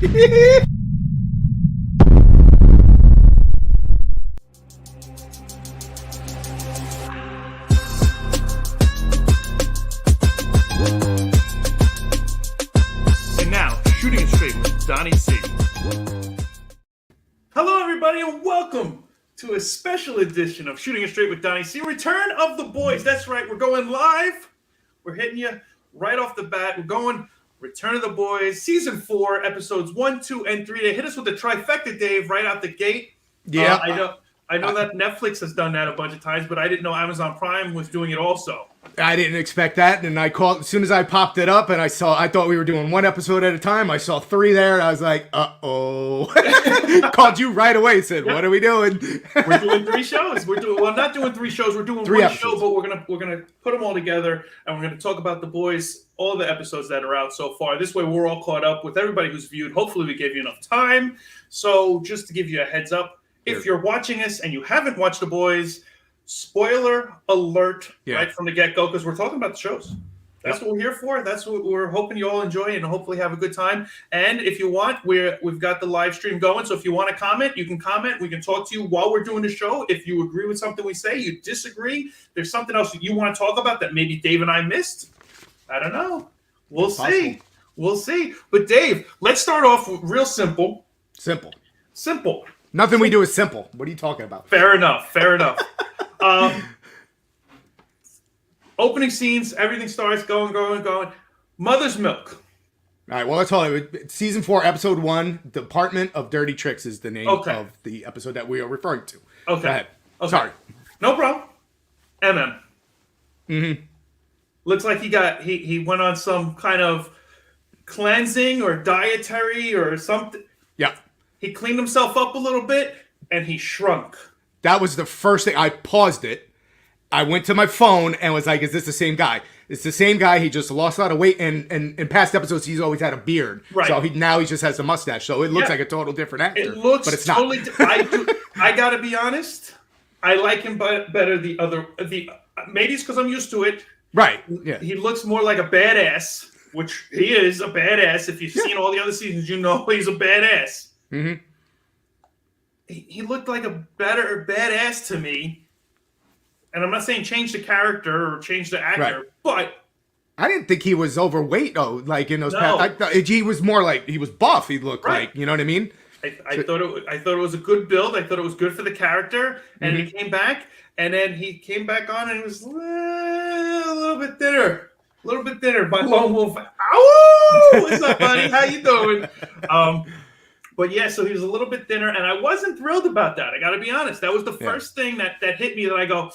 And now, Shooting It Straight with Donnie C. Hello, everybody, and welcome to a special edition of Shooting It Straight with Donnie C. Return of the Boys. That's right, we're going live. We're hitting you right off the bat. We're going Return of the Boys, Season 4, Episodes 1, 2, and 3. They hit us with the trifecta, Dave, right out the gate. Yeah. I know that Netflix has done that a bunch of times, but I didn't know Amazon Prime was doing it also. I didn't expect that, and I called as soon as I popped it up, and I thought we were doing one episode at a time. I saw 3 there, and I was like, uh-oh. Called you right away, said, What are we doing? We're doing 3 shows. Not doing 3 shows. We're doing 3 one episodes. show, but we're gonna put them all together, and we're gonna talk about the boys, all the episodes that are out so far. This way, we're all caught up with everybody who's viewed. Hopefully, we gave you enough time. So, just to give you a heads up, if you're watching this and you haven't watched the boys, spoiler alert right from the get-go, because we're talking about the shows. That's what we're here for. That's what we're hoping you all enjoy and hopefully have a good time. And if you want, we've got the live stream going. So if you want to comment, you can comment. We can talk to you while we're doing the show. If you agree with something we say, you disagree, there's something else that you want to talk about that maybe Dave and I missed. I don't know. We'll see. We'll see. But Dave, let's start off with real simple. Simple. Nothing we do is simple. What are you talking about? Fair enough. Opening scenes, everything starts going. Mother's Milk. All right, well, that's all. Season 4, Episode 1, Department of Dirty Tricks is the name of the episode that we are referring to. Okay. Go ahead. Okay. Sorry. No problem. Mm-hmm. Looks like he went on some kind of cleansing or dietary or something. Yeah. He cleaned himself up a little bit, and he shrunk. That was the first thing. I paused it. I went to my phone and was like, is this the same guy? It's the same guy. He just lost a lot of weight. And in past episodes, he's always had a beard. Right. So now he just has a mustache. So it looks like a total different actor. It looks but it's totally not. I got to be honest. I like him better maybe it's because I'm used to it. Right. Yeah. He looks more like a badass, which he is a badass. If you've seen all the other seasons, you know he's a badass. Mm-hmm. He looked like a better badass to me. And I'm not saying change the character or change the actor, but I didn't think he was overweight though. Like in those No. past, I thought he was more like he was buff. He looked like, you know what I mean? I thought it was a good build. I thought it was good for the character, and he came back, and then he came back on, and he was a little bit thinner. My lone wolf. Ow! What's up, buddy? How you doing? But yeah, so he was a little bit thinner, and I wasn't thrilled about that. I got to be honest. That was the first thing that hit me that I go,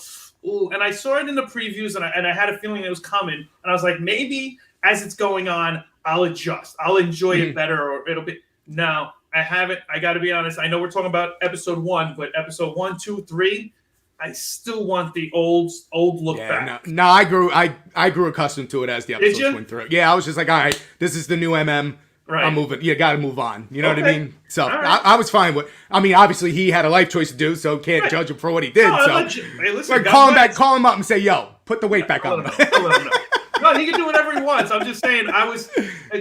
ooh. And I saw it in the previews, and I had a feeling it was coming. And I was like, maybe as it's going on, I'll adjust. I'll enjoy it better, or it'll be. No, I haven't. I got to be honest. I know we're talking about episode 1, but episode 1, 2, 3, I still want the old look back. No, I grew accustomed to it as the episodes went through. Yeah, I was just like, all right, this is the new MM. Right. I'm moving. You got to move on. You know what I mean? So I was fine with. I mean, obviously he had a life choice to do, so can't judge him for what he did. Hey, listen, call him back, call him up, and say, "Yo, put the weight back on." I'll let him know. No, he can do whatever he wants. I'm just saying. I was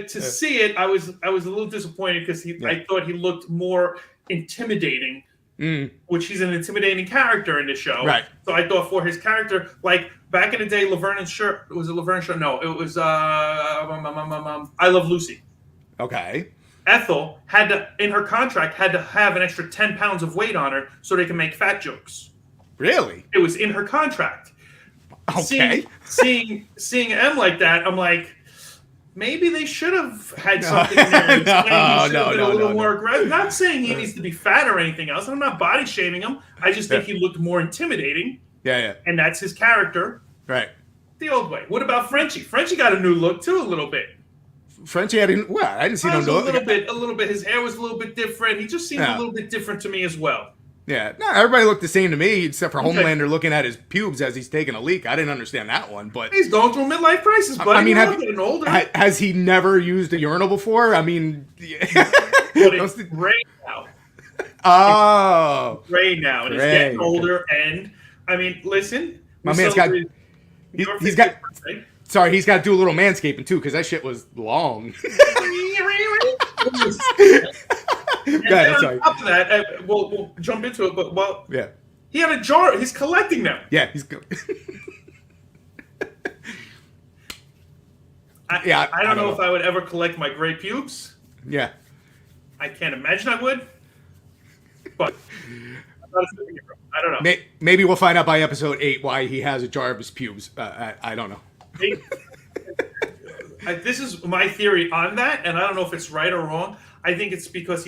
see it. I was a little disappointed because I thought he looked more intimidating. Which he's an intimidating character in the show. Right. So I thought for his character, like back in the day, Laverne and Shirley. Was it Laverne and Shirley? No, it was I Love Lucy. Okay. Ethel in her contract, had to have an extra 10 pounds of weight on her so they can make fat jokes. Really? It was in her contract. Okay. Seeing M like that, I'm like, maybe they should have had something in there. A little more aggressive. Not saying he needs to be fat or anything else. I'm not body shaming him. I just think he looked more intimidating. Yeah. And that's his character. Right. The old way. What about Frenchie? Frenchie got a new look too, a little bit. Frenchie, I didn't see no look. A little bit. His hair was a little bit different. He just seemed a little bit different to me as well. Yeah, no, everybody looked the same to me except for Homelander looking at his pubes as he's taking a leak. I didn't understand that one, but he's going through a midlife crisis, buddy. I mean, getting older. Has he never used a urinal before? I mean, but it's gray now. Oh, it's gray now, and he's getting older. And I mean, listen, my man's got. He's got. Sorry, he's got to do a little manscaping too, because that shit was long. And Go ahead, then sorry. on top of that, we'll jump into it. But Yeah. he had a jar. He's collecting them. Yeah, he's good. I don't know if I would ever collect my gray pubes. Yeah. I can't imagine I would. But I'm not a superhero. I don't know. Maybe we'll find out by episode 8 why he has a jar of his pubes. I don't know. This is my theory on that, and I don't know if it's right or wrong. I think it's because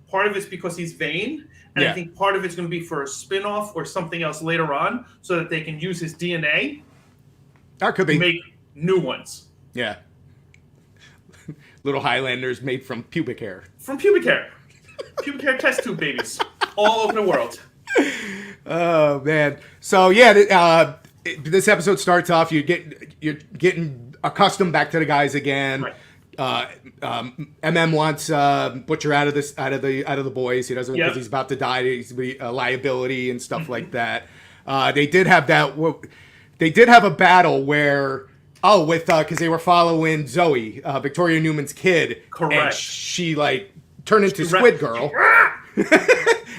part of it's because he's vain, and I think part of it's going to be for a spin-off or something else later on so that they can use his DNA That could be. to make new ones. Yeah. Little Highlanders made from pubic hair. From pubic hair. Pubic hair test tube babies. All over the world. Oh, man. So, yeah, this episode starts off, you're getting accustomed back to the guys again. Right. MM wants Butcher out of the boys. He doesn't because he's about to die. He's a liability and stuff like that. They did have a battle where because they were following Zoe, Victoria Newman's kid. Correct. And she turned into Squid Girl.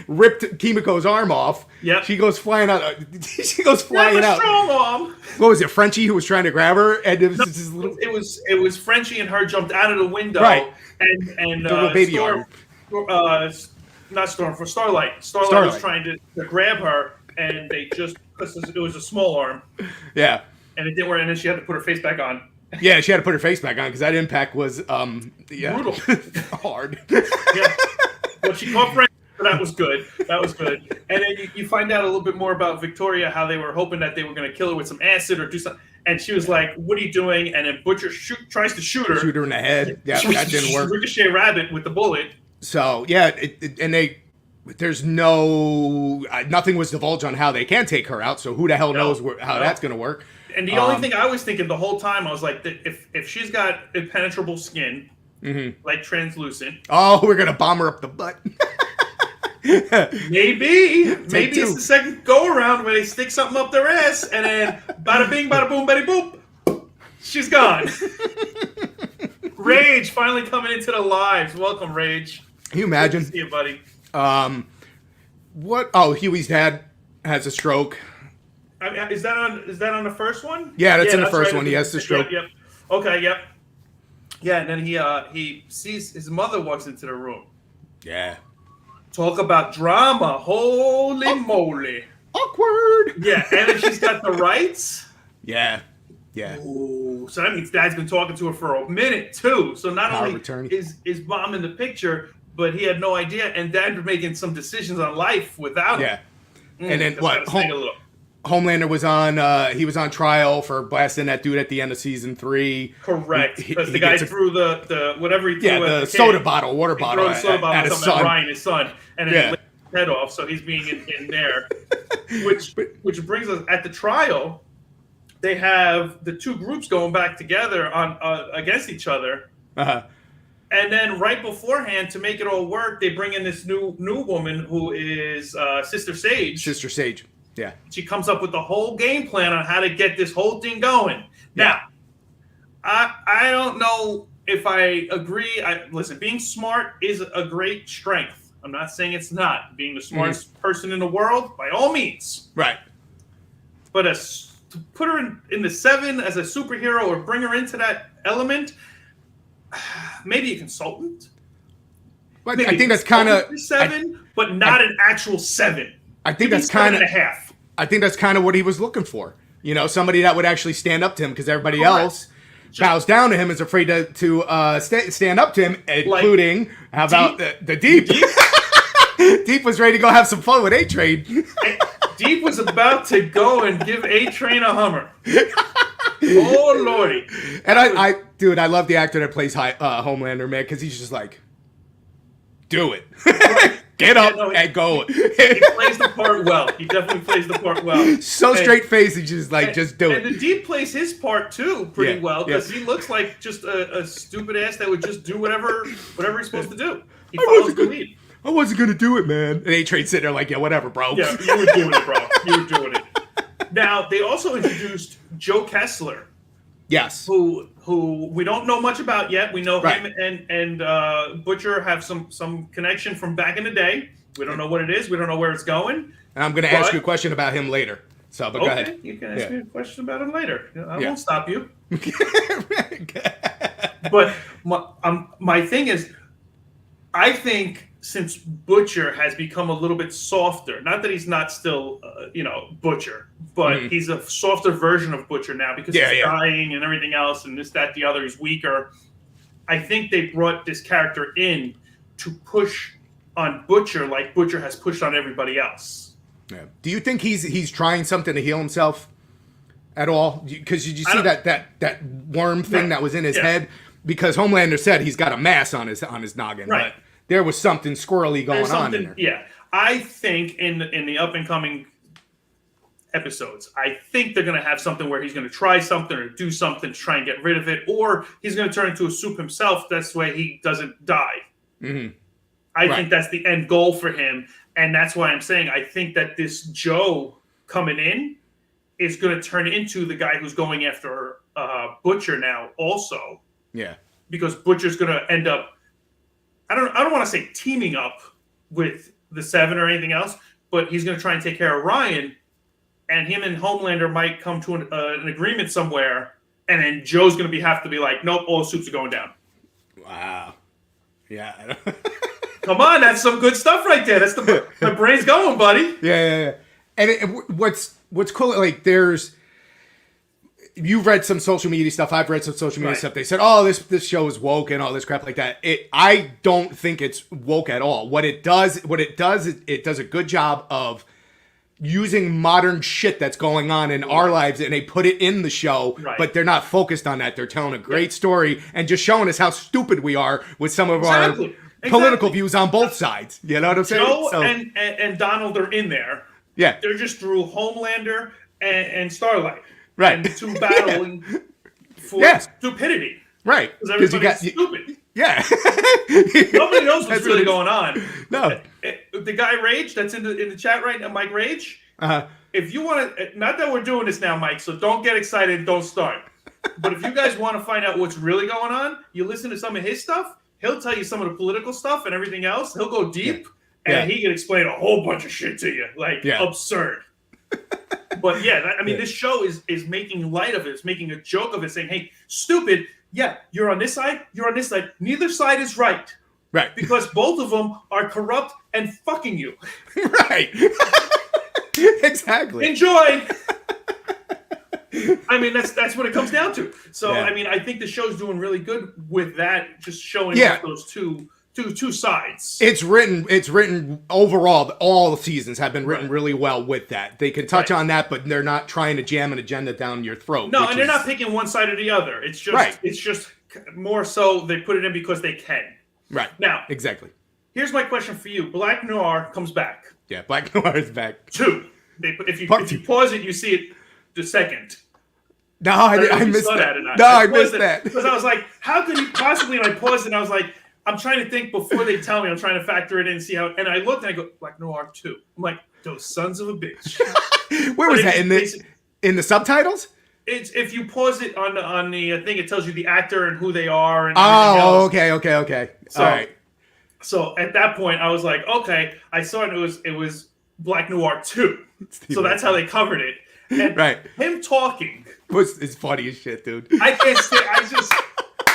Ripped Kimiko's arm off. Yep. She goes flying out. She goes flying out. Strong arm. What was it, Frenchie who was trying to grab her? And it was just this little... It was Frenchie and her jumped out of the window. Right. And the little baby arm. Not Storm, for Starlight. Starlight was trying to grab her, and they just, because it was a small arm. Yeah. And it didn't work, and then she had to put her face back on. Yeah, she had to put her face back on because that impact was brutal. Hard. Yeah. Well, she caught Frenchie. That was good. And then you find out a little bit more about Victoria, how they were hoping that they were going to kill her with some acid or do something. And she was like, "What are you doing?" And then Butcher tries to shoot her. Shoot her in the head. Yeah, that didn't work. Ricochet Rabbit with the bullet. So, yeah, there's nothing was divulged on how they can take her out. So who the hell knows how that's going to work. And the only thing I was thinking the whole time, I was like, if she's got impenetrable skin, like translucent. Oh, we're going to bomb her up the butt. Maybe it's the second go around where they stick something up their ass and then bada bing, bada boom, bada boop, she's gone. Rage finally coming into the lives. Welcome, Rage. Can you imagine? Good to see you, buddy. What? Oh, Huey's dad has a stroke. I mean, is that on the first one? Yeah, that's in the first one. He has the stroke. Yep. Okay. Yep. Yeah, and then he sees his mother walks into the room. Yeah. Talk about drama. Holy moly. Awkward. Yeah, and then she's got the rights. Yeah. Yeah. Ooh, so that means Dad's been talking to her for a minute, too. So not only is Mom in the picture, but he had no idea, and Dad was making some decisions on life without him. Yeah. And then what? Homelander was on trial for blasting that dude at the end of season 3. Correct, because the guy threw the whatever he threw at the the soda kid. bottle, water bottle, He threw the soda bottle at his son. Ryan, his son, and then he lit his head off, so he's being in there. Which brings us, at the trial, they have the two groups going back together on against each other. Uh-huh. And then right beforehand, to make it all work, they bring in this new woman who is Sister Sage. Sister Sage. Yeah. She comes up with the whole game plan on how to get this whole thing going. Now, I don't know if I agree. Listen, being smart is a great strength. I'm not saying it's not. Being the smartest person in the world, by all means. Right. But to put her in the 7 as a superhero or bring her into that element, maybe a consultant. Well, I think that's kind of 7, but not an actual 7. I think that's kind of 7.5. I think that's kind of what he was looking for. You know, somebody that would actually stand up to him because everybody else bows down to him, is afraid to stand up to him, including how about the Deep? Deep was ready to go have some fun with A-Train. Deep was about to go and give A-Train a Hummer. Oh lordy! And I love the actor that plays Homelander, man, because he's just like, do it. Get up and go. He plays the part well. He definitely plays the part well. So straight face, he's just like, just do it. And the Deep plays his part too pretty well, because he looks like just a stupid ass that would just do whatever he's supposed to do. He follows the lead. I wasn't gonna do it, man. And A-Train sitting there like, yeah, whatever, bro. Yeah, you were doing it, bro. You were doing it. Now they also introduced Joe Kessler. Yes. Who we don't know much about yet. We know Right. him and Butcher have some connection from back in the day. We don't know what it is. We don't know where it's going. And I'm going to ask you a question about him later. So, but go ahead. You can ask me a question about him later. I Yeah. won't stop you. But my thing is, I think since Butcher has become a little bit softer, not that he's not still, Butcher, but he's a softer version of Butcher now because he's dying and everything else and this, that, the other. He's weaker. I think they brought this character in to push on Butcher like Butcher has pushed on everybody else. Yeah. Do you think he's trying something to heal himself at all? Because did you see that worm thing that was in his head? Because Homelander said he's got a mass on his noggin, but there was something squirrely going on in there. Yeah, I think in the up and coming episodes, I think they're going to have something where he's going to try something or do something to try and get rid of it, or he's going to turn into a soup himself. That's the way he doesn't die. Mm-hmm. I think that's the end goal for him, and that's why I'm saying I think that this Joe coming in is going to turn into the guy who's going after Butcher now also. Yeah. Because Butcher's going to end up, I don't want to say teaming up with the Seven or anything else, but he's going to try and take care of Ryan, and him and Homelander might come to an agreement somewhere, and then Joe's going to have to be like, nope, all the soups are going down. Wow. Yeah. Come on, that's some good stuff right there. That's the brain's going, buddy. Yeah. And what's cool, like you've read some social media stuff. I've read some social media stuff. They said, "Oh, this show is woke and all this crap like that." I don't think it's woke at all. What it does, it does a good job of using modern shit that's going on in our lives, and they put it in the show. Right. But they're not focused on that. They're telling a great story and just showing us how stupid we are with some of our political views on both sides. You know what I'm saying? Joe and Donald are in there. Yeah, they're just through Homelander and Starlight. Right. And to battling for stupidity. Right. Because everybody's stupid. Yeah. Nobody knows what's really going on. No. The guy Rage that's in the chat right now, Mike Rage. If you want to, not that we're doing this now, Mike, so don't get excited, don't start. But if you guys want to find out what's really going on, you listen to some of his stuff. He'll tell you some of the political stuff and everything else. He'll go deep, and he can explain a whole bunch of shit to you, like absurd. But this show is making light of it. It's making a joke of it, saying, "Hey, stupid! Yeah, you're on this side. You're on this side. Neither side is right, right? Because both of them are corrupt and fucking you, right? Exactly. Enjoy." I mean, that's what it comes down to. So, I think the show's doing really good with that, just showing those two sides. It's written overall. All the seasons have been written really well with that. They can touch on that, but they're not trying to jam an agenda down your throat. No, and they're not picking one side or the other. It's just it's just more so they put it in because they can. Right. Now, exactly. Here's my question for you. Black Noir comes back. Yeah, Black Noir is back. 2. If you pause it, you see it the second. No, I missed that. No, I missed that. Because I was like, how could you possibly? And I paused it and I was like, I'm trying to think before they tell me. I'm trying to factor it in and see how. And I looked and I go, Black Noir 2. I'm like, those sons of a bitch. Where was that in the subtitles? It's if you pause it on the thing, it tells you the actor and who they are. And okay. So, all right. So at that point, I was like, okay. I saw it was Black Noir 2. So that's how they covered it. And him talking it's funny as shit, dude. I can't say.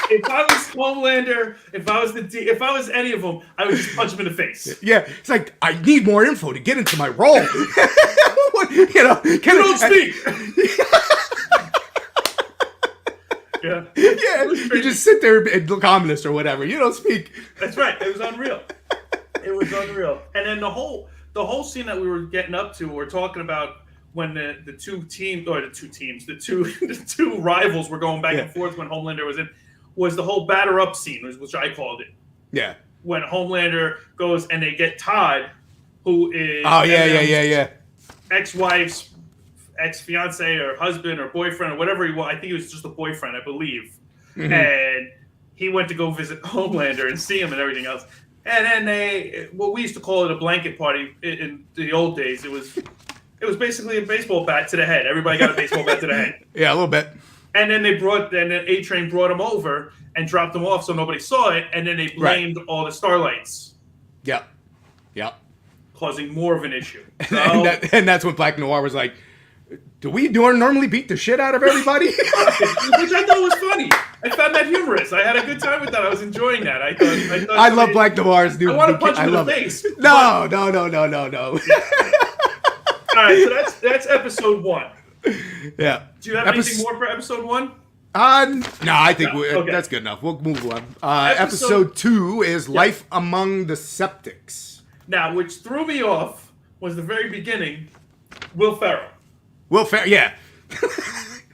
If I was Homelander, if I was any of them, I would just punch him in the face. Yeah, it's like I need more info to get into my role. You don't speak. Yeah, you just sit there and look ominous or whatever. You don't speak. That's right. It was unreal. And then the whole scene that we were getting up to, we're talking about when the two rivals were going back and forth when Homelander was in. Was the whole batter up scene, which I called it. Yeah. When Homelander goes and they get Todd, who is ex-wife's ex-fiance or husband or boyfriend or whatever he was. I think he was just a boyfriend, I believe. Mm-hmm. And he went to go visit Homelander and see him and everything else. And then we used to call it a blanket party in the old days. It was basically a baseball bat to the head. Everybody got a baseball bat to the head. Yeah, a little bit. And then then A-Train brought him over and dropped him off so nobody saw it, and then they blamed all the Starlights. Yep. Causing more of an issue. So, and that's when Black Noir was like, do we normally beat the shit out of everybody? Which I thought was funny. I found that humorous. I had a good time with that. I was enjoying that. I love Black Noir's new. I want to punch him in the face. No. Yeah. All right, so that's episode 1. Yeah. Do you have anything more for episode 1? No, I think okay. that's good enough. We'll move on. Episode 2 is Life Among the Septics. Now, which threw me off was the very beginning, Will Ferrell. Yeah.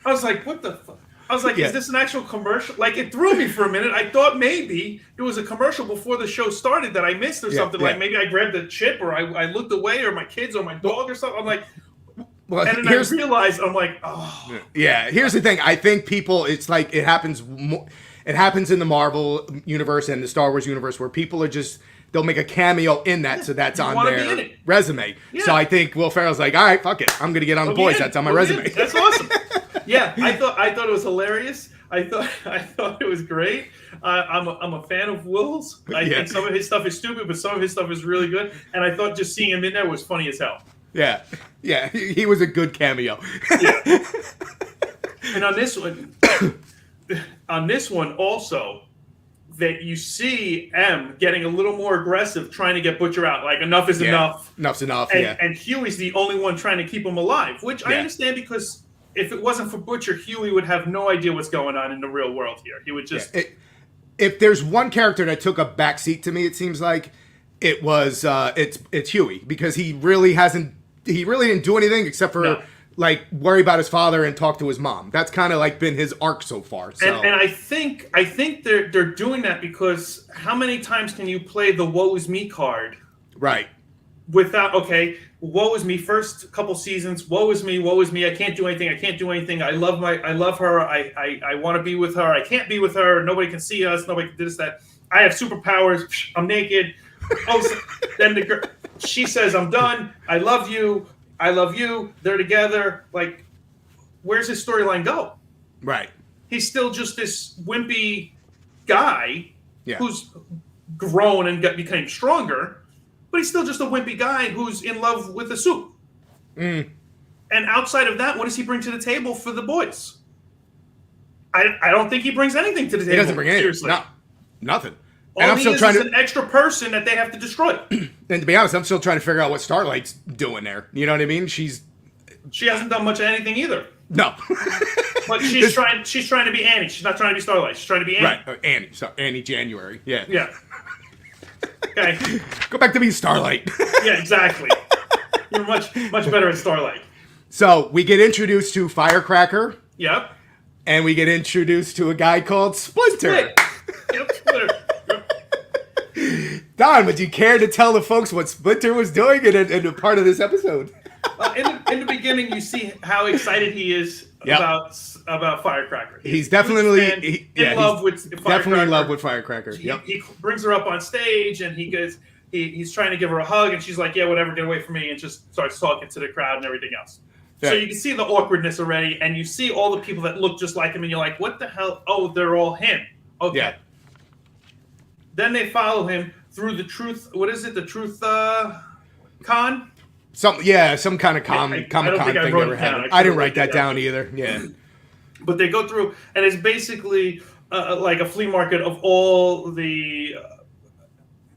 I was like, what the fuck? I was like, is this an actual commercial? Like, it threw me for a minute. I thought maybe it was a commercial before the show started that I missed or something. Like, maybe I grabbed the chip or I looked away or my kids or my dog or something. I'm like... Well, and then I realized, I'm like, oh. Yeah, here's the thing. I think people, it's like it happens in the Marvel universe and the Star Wars universe where people are just, they'll make a cameo in that, so that's on their resume. Yeah. So I think Will Ferrell's like, all right, fuck it. I'm going to get on The Boys. That's on my resume. That's awesome. Yeah, I thought it was hilarious. I thought it was great. I'm a fan of Will's. I think some of his stuff is stupid, but some of his stuff is really good. And I thought just seeing him in there was funny as hell. Yeah, he was a good cameo. Yeah. And on this one also, that you see M getting a little more aggressive, trying to get Butcher out. Like, enough is enough. Enough's enough. And Huey's the only one trying to keep him alive, which I understand, because if it wasn't for Butcher, Huey would have no idea what's going on in the real world here. He would just. If there's one character that took a backseat to me, it seems like it was it's Huey, because he really didn't do anything except for like worry about his father and talk to his mom. That's kind of like been his arc so far. So. And I think they're doing that because how many times can you play the woe is me card? Right. Without woe is me, first couple seasons, woe is me, I can't do anything, I love her, I want to be with her, I can't be with her, nobody can see us, nobody can do this, that, I have superpowers, I'm naked. Then the girl, she says, I'm done, I love you, they're together. Like, where's his storyline go? Right. He's still just this wimpy guy who's grown and became stronger, but he's still just a wimpy guy who's in love with a suit. And outside of that, what does he bring to the table for the boys? I don't think he brings anything to the table. He doesn't bring anything. Seriously. No, nothing. All and I'm still trying to an extra person that they have to destroy. And to be honest, I'm still trying to figure out what Starlight's doing there. You know what I mean? She hasn't done much of anything either. No. But she's trying to be Annie. She's not trying to be Starlight. She's trying to be Annie. Right. Annie. So Annie January. Yeah. Yeah. Okay. Go back to being Starlight. Yeah, exactly. You're much better at Starlight. So we get introduced to Firecracker. Yep. And we get introduced to a guy called Splinter. Yep, Splinter. Don, would you care to tell the folks what Splinter was doing in a part of this episode? In the beginning, you see how excited he is about Firecracker. He's definitely in love with Firecracker. Definitely in love with Firecracker. He brings her up on stage, and he's trying to give her a hug, and she's like, "Yeah, whatever, get away from me," and just starts talking to the crowd and everything else. Yeah. So you can see the awkwardness already, and you see all the people that look just like him, and you're like, "What the hell? Oh, they're all him." Okay. Yeah. Then they follow him through the truth. What is it? The truth con? Some kind of Comic Con thing they were having. I didn't write that down either. Yeah. But they go through, and it's basically like a flea market of all the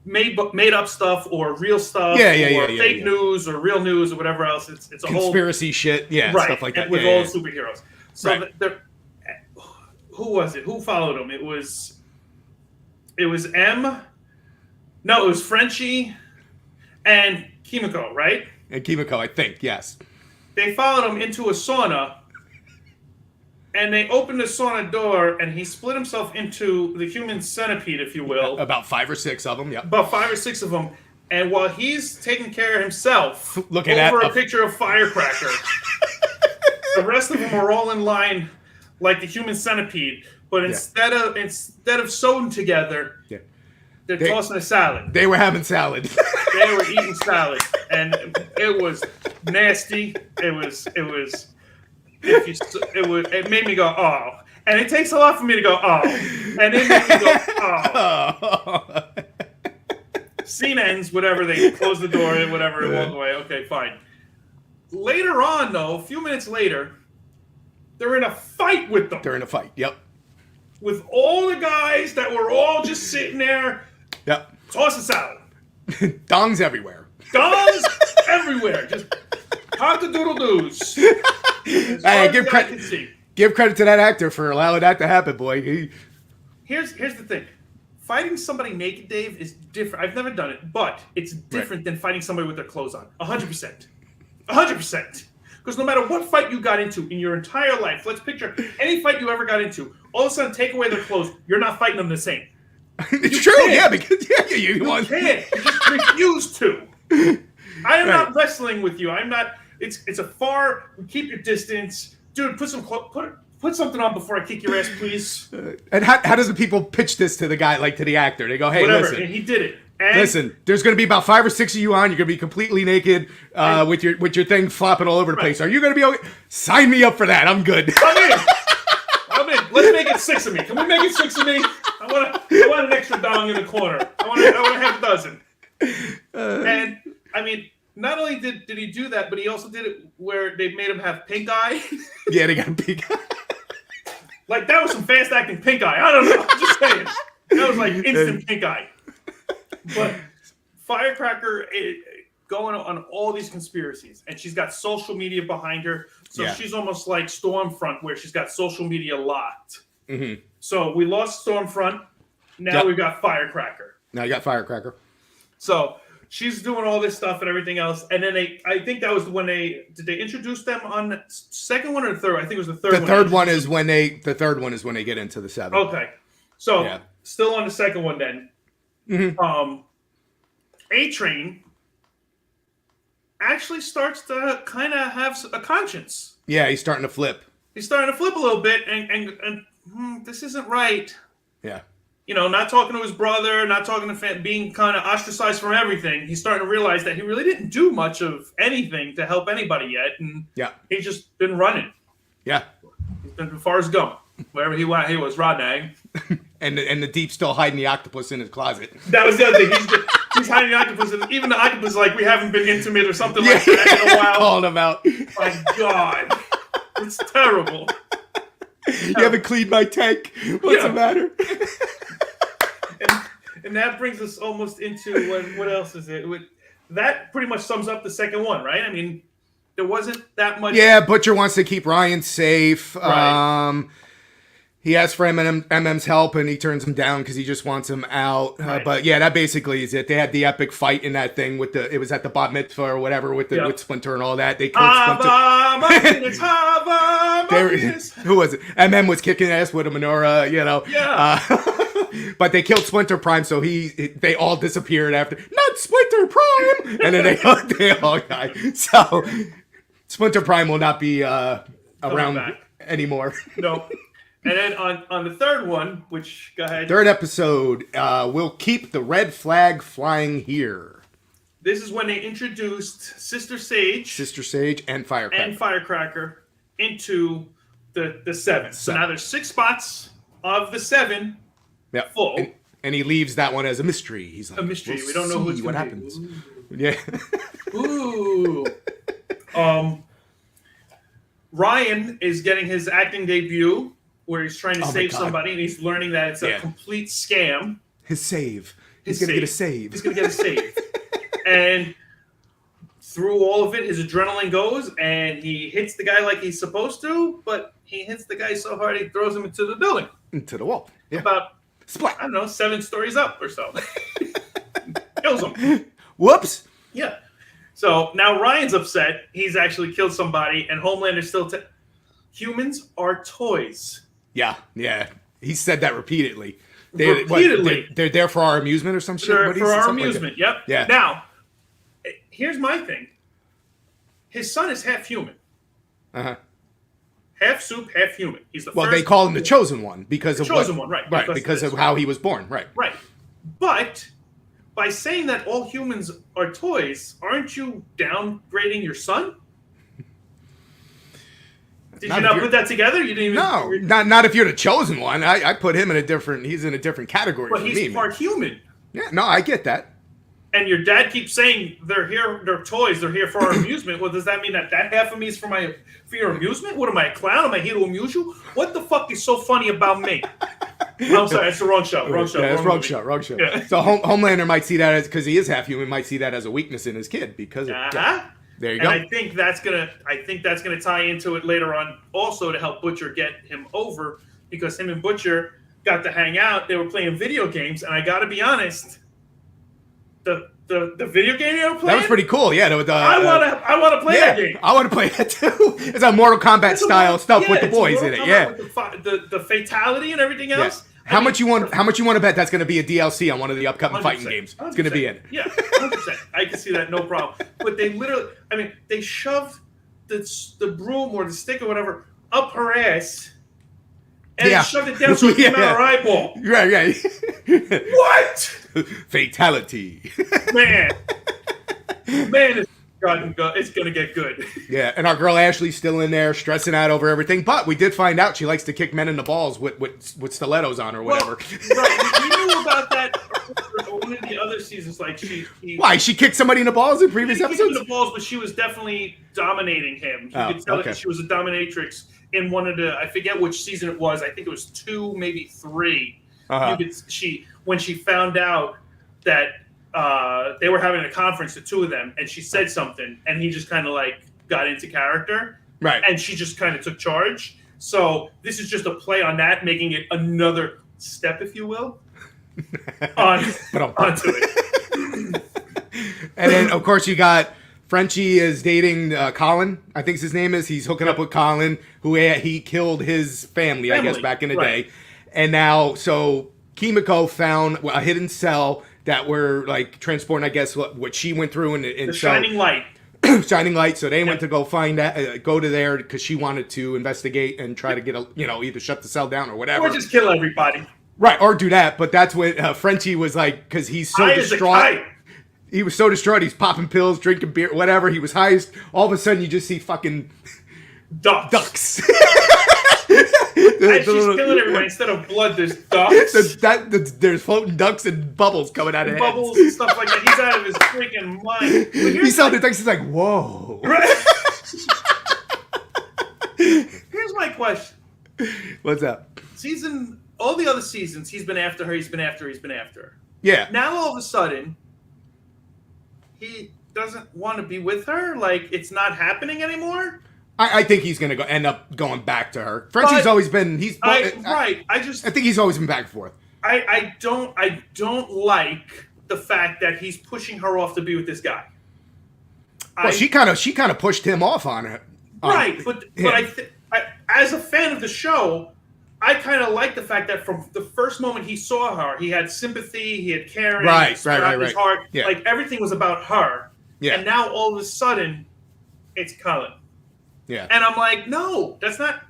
made up stuff or real stuff, or fake news or real news or whatever else. It's a conspiracy whole shit, right, stuff like that. With all the superheroes. So who was it? Who followed him? It was M. No, it was Frenchie and Kimiko, right? And Kimiko, I think, yes. They followed him into a sauna, and they opened the sauna door, and he split himself into the human centipede, if you will. About 5 or 6 of them, yeah. About 5 or 6 of them. And while he's taking care of himself, looking over a picture of Firecracker, the rest of them are all in line like the human centipede. But instead of sewing together, they're tossing a salad. They were having salad. They were eating salad, and it was nasty. It was it made me go, oh. And it takes a lot for me to go, oh. And it made me go, oh. Scene ends, whatever, they close the door, whatever, and walk away. Okay, fine. Later on, though, a few minutes later, they're in a fight with them. They're in a fight, yep. With all the guys that were all just sitting there. Yep. Toss a salad. Dongs everywhere. Dongs everywhere. Just cock-a-doodle-doos. Hey, give credit to that actor for allowing that to happen, boy. Here's the thing. Fighting somebody naked, Dave, is different. I've never done it, but it's different than fighting somebody with their clothes on. 100%. 100%. Because no matter what fight you got into in your entire life, let's picture any fight you ever got into, all of a sudden take away their clothes, you're not fighting them the same. It's true, yeah, because you can't. You just refuse to. I am not wrestling with you. I'm not. It's a far. Keep your distance, dude. Put something on before I kick your ass, please. And how does the people pitch this to the guy, like to the actor? They go, hey, whatever. listen. And he did it. And listen, there's going to be about 5 or 6 of you on. You're going to be completely naked with your thing flopping all over the place. Are you going to be okay? Sign me up for that. I'm good. I'm in. Let's make it 6 of me. Can we make it 6 of me? I want an extra dong in the corner. I want a half a dozen. And I mean, not only did he do that, but he also did it where they made him have pink eye. Yeah, they got pink eye. Like that was some fast acting pink eye. I don't know. I'm just saying. That was like instant pink eye. But Firecracker going on all these conspiracies, and she's got social media behind her, so she's almost like Stormfront, where she's got social media locked. Mm-hmm. So we lost Stormfront, now we've got Firecracker. Now you got Firecracker. So she's doing all this stuff and everything else, and then I think that was when did they introduce them on the second one or the third? I think it was the third one. The third one is when they get into the 7. Okay, so still on the second one then. Mm-hmm. A-Train actually starts to kind of have a conscience. Yeah, he's starting to flip. He's starting to flip a little bit, and this isn't right. Yeah. You know, not talking to his brother, not talking to being kind of ostracized from everything. He's starting to realize that he really didn't do much of anything to help anybody yet, and he's just been running. Yeah. He's been Forrest Gump. Wherever he went, he was Rodney. and the Deep still hiding the octopus in his closet. That was the other thing. He's hiding the octopus. And even the octopus is like, we haven't been intimate or something like that in a while. Calling him out. My God. It's terrible. You haven't cleaned my tank. What's the matter? and that brings us almost into what else is it? That pretty much sums up the second one, right? I mean, there wasn't that much. Yeah, Butcher wants to keep Ryan safe. Right. He asks for MM's help, and he turns him down because he just wants him out. Right. But yeah, that basically is it. They had the epic fight in that thing it was at the bat mitzvah or whatever with Splinter and all that. They killed Splinter. Who was it? MM was kicking ass with a menorah, you know. Yeah. But they killed Splinter Prime, so they all disappeared after. Not Splinter Prime, and then they all died. So Splinter Prime will not be around anymore. No. And then on the third one, which, go ahead. Third episode, we'll keep the red flag flying here. This is when they introduced Sister Sage. And Firecracker into the 7. So now there's 6 spots of the 7 full. And he leaves that one as a mystery. He's like, a mystery. We don't know who's what happens. Ooh. Yeah. Ooh. Ryan is getting his acting debut, where he's trying to save somebody, and he's learning that it's a complete scam. His save. He's going to get a save. He's going to get a save. And through all of it, his adrenaline goes, and he hits the guy like he's supposed to, but he hits the guy so hard he throws him into the building. Into the wall. Yeah. About, splat. I don't know, 7 stories up or so. Kills him. Whoops. Yeah. So now Ryan's upset. He's actually killed somebody, and Homelander's still... Humans are toys. Yeah. He said that repeatedly. They're there for our amusement or some shit? For our amusement, yep. Yeah. Now, here's my thing. His son is half human. Uh-huh. Half soup, half human. He's the first. Well, they call him the Chosen One because of Chosen One, right. Right, because of how he was born, right. Right. But by saying that all humans are toys, aren't you downgrading your son? Did you not put that together? You didn't even. No, not if you're the chosen one. I put him in a different. He's in a different category. But he's part human. Yeah, no, I get that. And your dad keeps saying they're here, they're toys, they're here for our amusement. Well, does that mean that half of me is for your amusement? What am I, a clown? Am I here to amuse you? What the fuck is so funny about me? I'm sorry, it's the wrong show. Wrong show. Yeah, it's wrong show. Yeah. So Homelander might see that as, because he is half human, might see that as a weakness in his kid because of that. There you go. And I think that's gonna tie into it later on, also to help Butcher get him over, because him and Butcher got to hang out. They were playing video games, and I got to be honest. The video game you were playing? That was pretty cool. Yeah, I want to play that game. I want to play that too. It's a Mortal Kombat style stuff with the boys in it. Yeah, with the fatality and everything else. Yeah. How much you want to bet that's going to be a DLC on one of the upcoming fighting games? It's going to be in. Yeah, 100%. I can see that, no problem. But they literally, they shoved the broom or the stick or whatever up her ass. And shoved it down so it came out her eyeball. Right. What? Fatality. Man, it's gonna get good. Yeah, and our girl Ashley's still in there stressing out over everything. But we did find out she likes to kick men in the balls with stilettos on or whatever. Right, we knew about that one of the other seasons. Like why she kicked somebody in the balls in previous episodes? In the balls, but she was definitely dominating him. You could tell that she was a dominatrix in one of the. I forget which season it was. I think it was 2, maybe 3. When she found out that they were having a conference, the two of them, and she said something, and he just kind of like got into character, right? And she just kind of took charge. So this is just a play on that, making it another step, if you will, onto it. And then, of course, you got Frenchie is dating Colin. I think his name is. He's hooking up with Colin, who he killed his family, I guess, back in the day. And now, so Kimiko found a hidden cell that were like transporting, I guess, what she went through, and the shining light. Shining light. So they went to go find that, go to there because she wanted to investigate and try to get either shut the cell down or whatever, or just kill everybody. Right, or do that. But that's what Frenchie was like, because he's so distraught. He was so distraught. He's popping pills, drinking beer, whatever. He was highest. All of a sudden, you just see fucking ducks. And she's killing everybody. Instead of blood, there's ducks. There's floating ducks and bubbles coming out of bubbles and stuff like that. He's out of his freaking mind. He saw the ducks. He's like, whoa. Right? Here's my question. What's up? All the other seasons, he's been after her. He's been after her. Yeah. Now all of a sudden, he doesn't want to be with her. Like, it's not happening anymore. I think he's going to end up going back to her. Frenchie's always been. I think he's always been back and forth. I don't like the fact that he's pushing her off to be with this guy. Well, she kind of pushed him off on her. Right, but as a fan of the show, I kind of like the fact that from the first moment he saw her, he had sympathy, he had caring, right. His heart, like everything was about her. Yeah. And now all of a sudden, it's Colin. Yeah. And I'm like, no, that's not.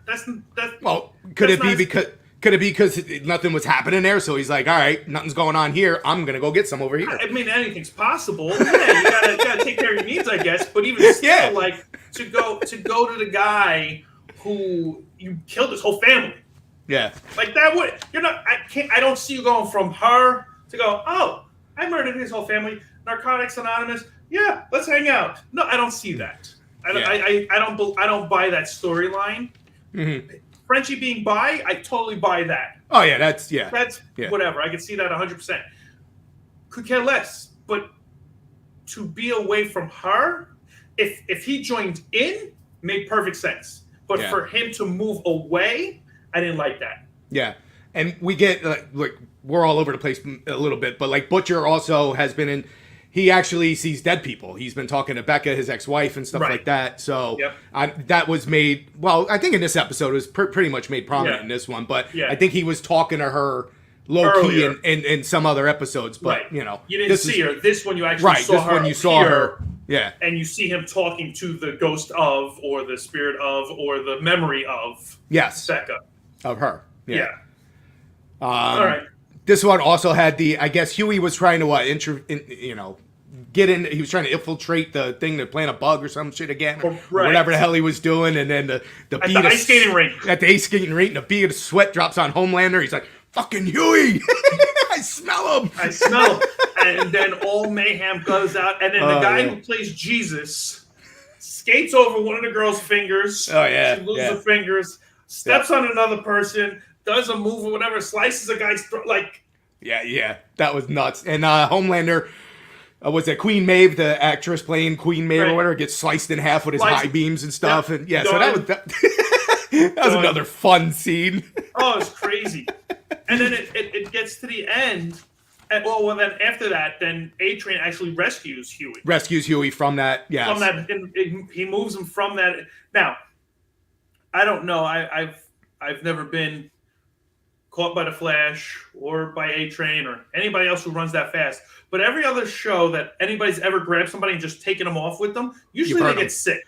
Well, could it be because nothing was happening there? So he's like, all right, nothing's going on here. I'm gonna go get some over here. I mean, anything's possible. Yeah, you gotta take care of your needs, I guess. But even still, like to go to the guy who you killed his whole family. Yeah. Like that would I don't see you going from her to go, oh, I murdered his whole family. Narcotics Anonymous. Yeah, let's hang out. No, I don't see that. I don't buy that storyline. Mm-hmm. Frenchie being bi, I totally buy that. Oh yeah, that's whatever. I can see that 100%. Could care less, but to be away from her, if he joined in, made perfect sense. But for him to move away, I didn't like that. Yeah, and we get like we're all over the place a little bit, but like Butcher also has been in. He actually sees dead people. He's been talking to Becca, his ex-wife, and stuff like that. So that was made. Well, I think in this episode it was pretty much made prominent in this one. But I think he was talking to her low key in some other episodes. But you didn't see her. This one you actually saw her. When you saw her, and you see him talking to the ghost of, or the spirit of, or the memory of. Becca. Of her. Yeah. All right. This one also had I guess Huey was trying to he was trying to infiltrate the thing to plant a bug or some shit again, or Right. whatever the hell he was doing, and then the At the ice skating rink. At the ice skating rink, and the bead of sweat drops on Homelander. He's like, "Fucking Huey, I smell him." I smell him. And then all mayhem goes out, and then the guy who plays Jesus skates over one of the girl's fingers. Oh yeah, she loses her fingers, steps on another person, does a move or whatever, slices a guy's throat. Like, yeah, that was nuts. And Homelander, was it Queen Maeve, the actress playing Queen Maeve or whatever, gets sliced in half with his high beams and stuff. And yeah, so that was another fun scene. Oh, it's crazy. And then it gets to the end. And, then after that, then A-Train actually rescues Huey. Rescues Huey from that, yeah. From that, he moves him from that. Now, I don't know. I've never been caught by the Flash or by A-Train or anybody else who runs that fast. But every other show that anybody's ever grabbed somebody and just taken them off with them, usually they get sick.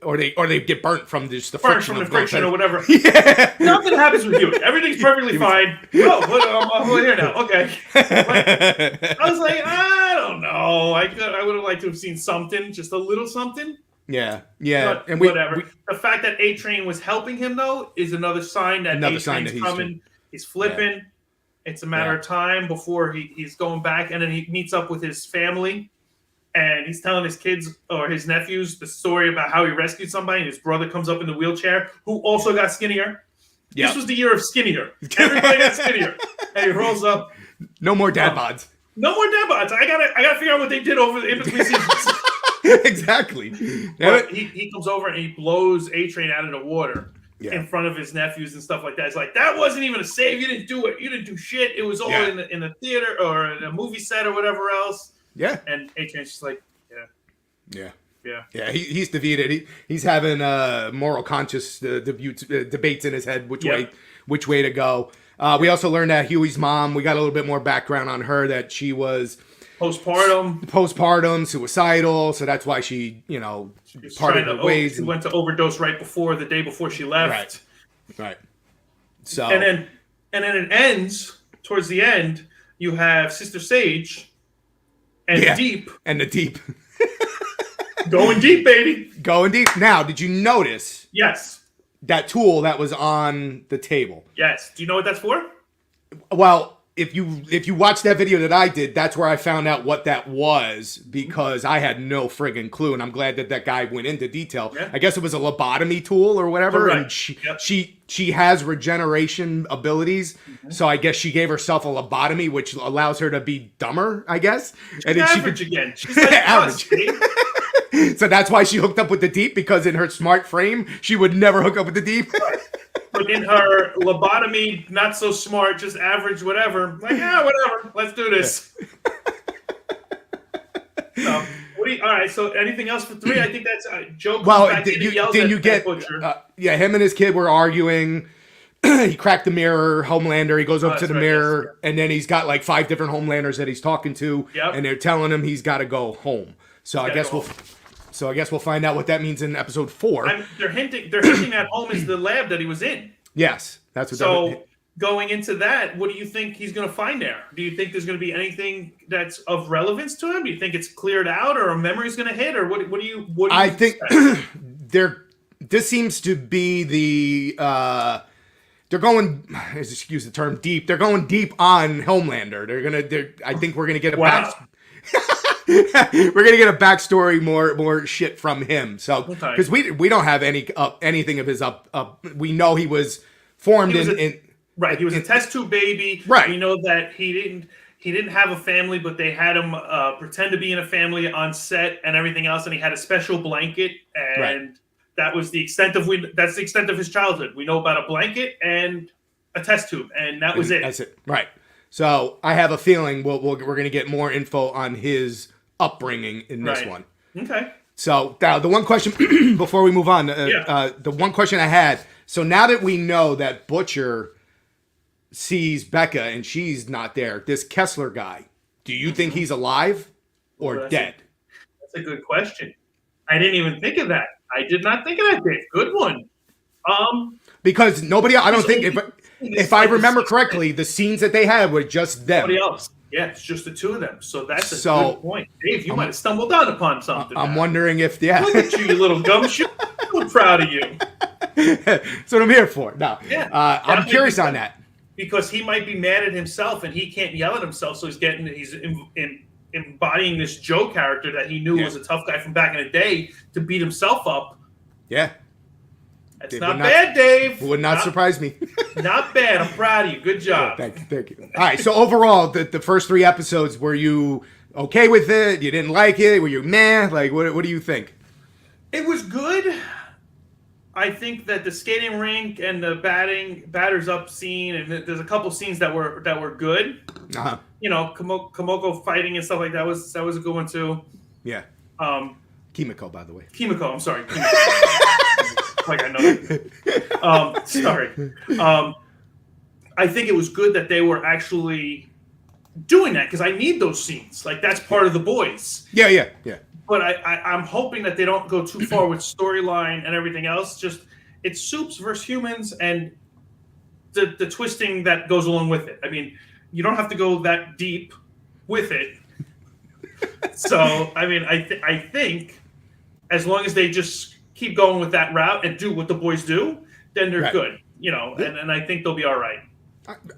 Or they get burnt from just the friction or whatever. Yeah. Nothing happens with you. Everything's perfectly fine. Oh, I'm here now. Okay. I was like, I don't know. I would have liked to have seen something, just a little something. Yeah. But and whatever. The fact that A-Train was helping him though is another sign that A-Train's coming. He's flipping. Yeah. It's a matter of time before he's going back, and then he meets up with his family. And he's telling his kids or his nephews the story about how he rescued somebody, and his brother comes up in the wheelchair, who also got skinnier. Yep. This was the year of skinnier. Everybody got skinnier. And he rolls up. No more dad bods. No more dad bods. I gotta figure out what they did over the in-between seasons. Exactly. But he comes over and he blows A-Train out of the water in front of his nephews and stuff like that. It's like, that wasn't even a save. You didn't do it. You didn't do shit. It was all in the theater or in a movie set or whatever else. Yeah, and A-Train's just like, yeah. He's defeated. He's having moral conscious debates in his head which way to go. We also learned that Huey's mom. We got a little bit more background on her, that she was postpartum, suicidal. So that's why she, parted her ways. She went to overdose the day before she left. Right. So and then it ends towards the end. You have Sister Sage. And the deep. Going deep, baby. Going deep. Now, did you notice? Yes. That tool that was on the table? Yes. Do you know what that's for? Well, if you watch that video that I did, that's where I found out what that was, because I had no friggin' clue, and I'm glad that guy went into detail. Yeah. I guess it was a lobotomy tool or whatever, and she has regeneration abilities, so I guess she gave herself a lobotomy, which allows her to be dumber, I guess. And then average again. She's like average. So that's why she hooked up with the deep, because in her smart frame, she would never hook up with the deep. Right. But in her lobotomy, not so smart, just average, whatever. Like, whatever. Let's do this. So, all right. So, anything else for 3? I think that's Joe. Him and his kid were arguing. He cracked the mirror. Homelander. He goes up to the mirror, and then he's got like 5 different Homelanders that he's talking to, and they're telling him he's got to go home. So I guess we'll find out what that means in episode 4. They're hinting that home is the lab that he was in. Yes, that's what. So going into that, what do you think he's going to find there? Do you think there's going to be anything that's of relevance to him? Do you think it's cleared out, or a memory's going to hit, or what do you? I think this seems to be the. They're going. Excuse the term, deep. They're going deep on Homelander. I think we're gonna get a we're gonna get a backstory, more shit from him. So because we don't have anything of his up. We know he was formed in right. He was a test tube baby. Right. We know that he didn't have a family, but they had him pretend to be in a family on set and everything else, and he had a special blanket, and that was the extent of his childhood. We know about a blanket and a test tube, and that was it. That's it. Right. So I have a feeling we're going to get more info on his upbringing in this one. Okay. So now the one question before we move on, the one question I had. So now that we know that Butcher sees Becca and she's not there, this Kessler guy, do you think he's alive or dead? That's a good question. I didn't even think of that. I did not think of that, Dave. Good one. Because nobody, I don't think, if I remember correctly, the scenes that they had were just them. Nobody else. Yeah, it's just the two of them. So that's a good point. Dave, you might have stumbled down upon something. I'm wondering if, yeah. Look at you little gumshoe. I'm proud of you. That's what I'm here for. No, yeah, I'm curious on that. Because he might be mad at himself and he can't yell at himself. So he's embodying this Joe character that he knew was a tough guy from back in the day to beat himself up. Yeah. That's not bad, Dave. Would not surprise me. Not bad. I'm proud of you. Good job. Yeah, thank you. All right. So overall, the first 3 episodes, were you okay with it? You didn't like it? Were you meh? Like, what do you think? It was good. I think that the skating rink and the batters up scene, and there's a couple scenes that were good. Uh-huh. You know, Kimiko fighting and stuff like that was a good one too. Yeah. Kimiko, by the way. Kimiko, I'm sorry. Like I know. Sorry. I think it was good that they were actually doing that because I need those scenes. Like that's part of The Boys. Yeah. But I'm hoping that they don't go too far with storyline and everything else. Just it's Supes versus humans and the twisting that goes along with it. I mean, you don't have to go that deep with it. So I mean, I think as long as they just keep going with that route and do what The Boys do, then they're good. You know, and I think they'll be all right.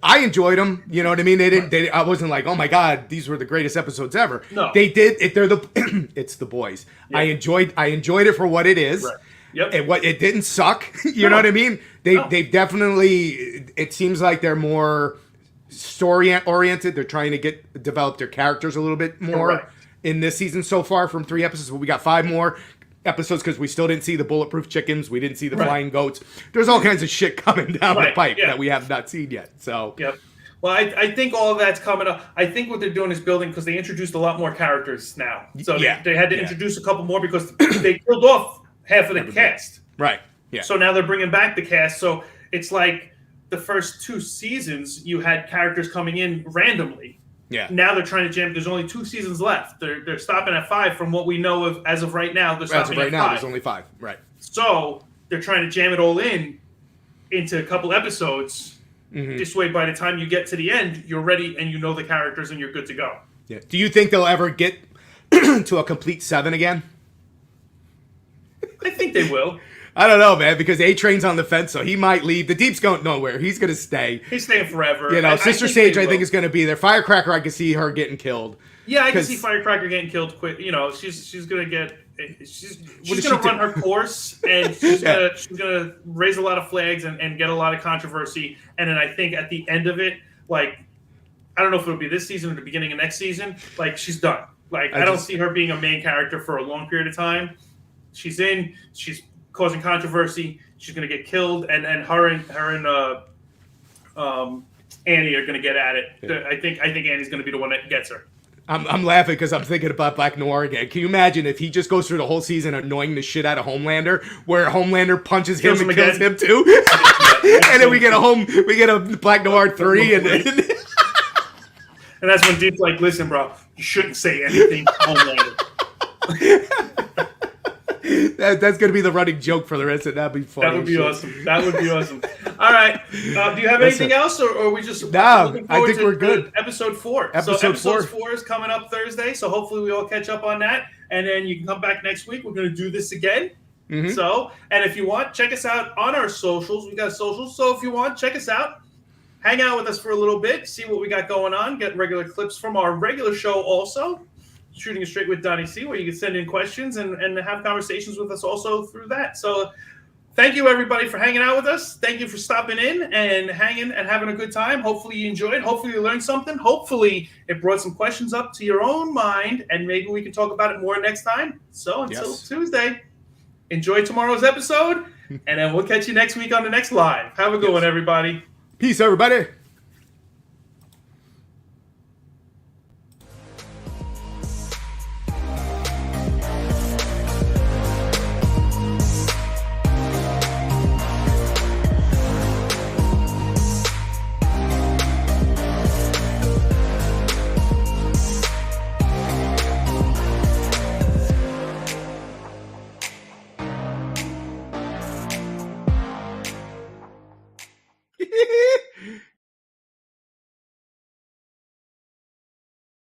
I enjoyed them. You know what I mean? I wasn't like, oh my god, these were the greatest episodes ever. No, they did. It's The Boys. Yeah. I enjoyed it for what it is. Right. Yep. And what it didn't suck. You know what I mean? They've definitely. It seems like they're more story oriented. They're trying to develop their characters a little bit more in this season so far. From 3 episodes, but we got 5 more episodes because we still didn't see the bulletproof chickens. We didn't see the flying goats. There's all kinds of shit coming down the pipe that we have not seen yet. So well, I think all of that's coming up. I think what they're doing is building because they introduced a lot more characters now. So they had to introduce a couple more because they killed off half of the cast. Right. Yeah. So now they're bringing back the cast. So it's like the first 2 seasons you had characters coming in randomly. Yeah. Now they're trying to jam. There's only 2 seasons left. They're stopping at 5 from what we know of as of right now. They're stopping at 5. There's only 5. Right. So they're trying to jam it all into a couple episodes. Mm-hmm. This way, by the time you get to the end, you're ready and you know the characters and you're good to go. Yeah. Do you think they'll ever get to a complete 7 again? I think they will. I don't know, man, because A-Train's on the fence, so he might leave. The Deep's going nowhere. He's going to stay. He's staying forever. You know, Sister Sage, I think, is going to be there. Firecracker, I can see her getting killed. Yeah, I can see Firecracker getting killed quick. You know, she's going to get... She's going to run her course, and she's going to raise a lot of flags and get a lot of controversy. And then I think at the end of it, like, I don't know if it'll be this season or the beginning of next season, like, she's done. Like, I don't see her being a main character for a long period of time. She's causing controversy. She's going to get killed, and her and Annie are going to get at it. Yeah. I think Annie's going to be the one that gets her. I'm laughing because I'm thinking about Black Noir again. Can you imagine if he just goes through the whole season annoying the shit out of Homelander, where Homelander punches him and kills him too, and then we get a Black Noir 3, and that's when Deep's like, "Listen, bro, you shouldn't say anything to Homelander." That's going to be the running joke for the rest of it. That'd be funny. That would be awesome. All right. Do you have anything else, or are we just no? I think we're good. Episode 4. Episode 4 is coming up Thursday, so hopefully we all catch up on that, and then you can come back next week. We're going to do this again. Mm-hmm. So, and if you want, check us out on our socials. We got socials, so if you want, check us out. Hang out with us for a little bit, see what we got going on. Get regular clips from our regular show also. Shooting It Straight with Donnie C, where you can send in questions and have conversations with us also through that. So thank you, everybody, for hanging out with us. Thank you for stopping in and hanging and having a good time. Hopefully you enjoyed. Hopefully you learned something. Hopefully it brought some questions up to your own mind, and maybe we can talk about it more next time. So until Tuesday, enjoy tomorrow's episode, and then we'll catch you next week on the next live. Have a good one, everybody. Peace, everybody.